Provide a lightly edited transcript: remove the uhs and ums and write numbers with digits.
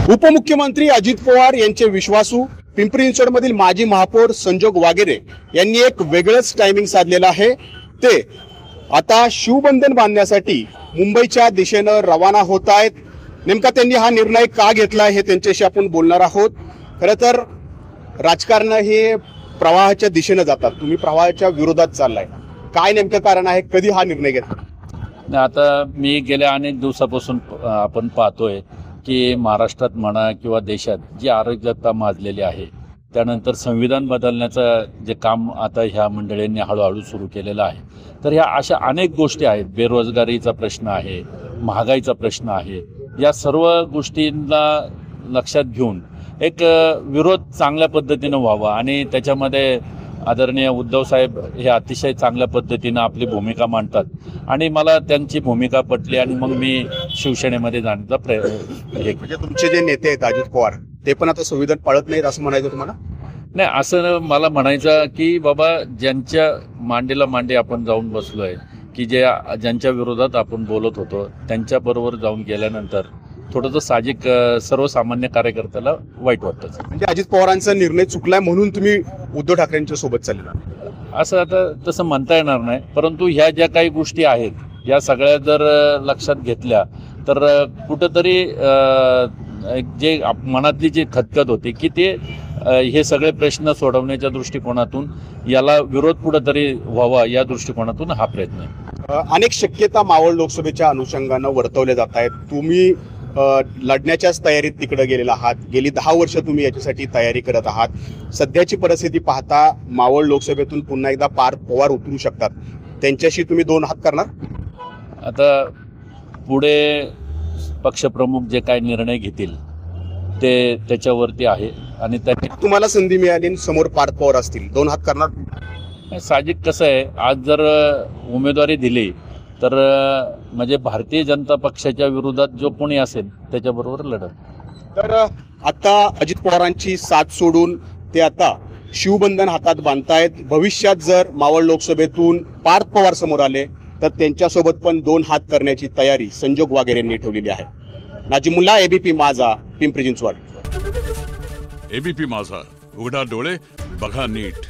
उपमुख्यमंत्री अजित पवार यांचे विश्वासू पिंपरी चिंचवडमधील माजी महापौर संजोग वागेरे यांनी एक वेगळंच टायमिंग साधलेलं आहे। ते आता शिवबंधन बांधण्यासाठी मुंबईच्या दिशेनं रवाना होत आहेत। नेमका त्यांनी हा निर्णय का घेतला हे त्यांच्याशी आपण बोलणार आहोत। खरं तर राजकारण हे प्रवाहाच्या दिशेनं जातात, तुम्ही प्रवाहाच्या विरोधात चाललाय, काय नेमकं कारण आहे, कधी हा निर्णय घेतला? आता मी गेल्या अनेक दिवसापासून आपण पाहतोय की महाराष्ट्रात म्हणा किंवा देशात जी अराजकता माजलेली आहे, त्यानंतर संविधान बदलण्याचं जे काम आता ह्या मंडळींनी हळूहळू सुरू केलेलं आहे। तर ह्या अशा अनेक गोष्टी आहेत, बेरोजगारीचा प्रश्न आहे, महागाईचा प्रश्न आहे, या सर्व गोष्टींना लक्षात घेऊन एक विरोध चांगल्या पद्धतीनं व्हावा आणि त्याच्यामध्ये आदरणीय उद्धव साहेब हे अतिशय चांगल्या पद्धतीनं आपली भूमिका मांडतात आणि मला त्यांची भूमिका पटली आणि मग मी शिवसेनेमध्ये जाण्याचा प्रयत्न। म्हणजे तुमचे जे नेते आहेत अजित पवार, ते पण आता संविधान पाळत नाहीत असं म्हणायचं तुम्हाला? नाही, असं मला म्हणायचं की बाबा ज्यांच्या मांडीला मांडी आपण जाऊन बसलोय, की ज्यांच्या विरोधात आपण बोलत होतो, त्यांच्याबरोबर जाऊन गेल्यानंतर थोडंसं साहजिक सर्वसामान्य कार्यकर्त्याला वाईट वाटतं। म्हणजे अजित पवारांचा निर्णय चुकलाय म्हणून तुम्ही उद्धव ठाकरेंच्या सोबत चालला असं आता तसं म्हणता येणार नाही, परंतु ह्या ज्या काही गोष्टी आहेत या सगळ्या जर लक्षात घेतल्या तर कुठंतरी जे मनातली जी खतखत होती की ते हे सगळे प्रश्न सोडवण्याच्या दृष्टिकोनातून याला विरोध कुठंतरी व्हावा या दृष्टिकोनातून हा प्रयत्न आहे। अनेक शक्यता मावळ लोकसभेच्या अनुषंगानं वर्तवल्या जात आहेत। तुम्ही लढण्याच्याच तयारीत तिकडे गेलेला आहात, गेली 10 वर्ष तुम्ही याच्यासाठी तयारी करत आहात। सध्याची परिस्थिती पाहता मावळ लोकसभेतून पुन्हा एकदा पार्थ पवार उतरू शकतात, त्यांच्याशी तुम्ही 2 हात करणार? आता पुढे पक्षप्रमुख जे काही निर्णय घेतील ते त्याच्यावरती आहे आणि त्यांनी तुम्हाला संधी मिळाली समोर पार्थ पवार असतील, 2 हात करणार? साहजिक कसं आहे, आज जर उमेदवारी दिली तर म्हणजे भारतीय जनता पक्षाच्या विरोधात जो कोणी असेल त्याच्याबरोबर लढत। तर आता अजित पवारांची साथ सोडून ते आता शिवबंधन हातात बांधतायत। भविष्यात जर मावळ लोकसभेतून पार्थ पवार समोर आले तर त्यांच्यासोबत पण 2 हात करण्याची तयारी संजोग वागेरे यांनी ठेवलेली आहे। नाजिमुल्ला, एबीपी माझा, पिंपरी चिंचवड। एबीपी माझा, उघडा डोळे बघा नीट।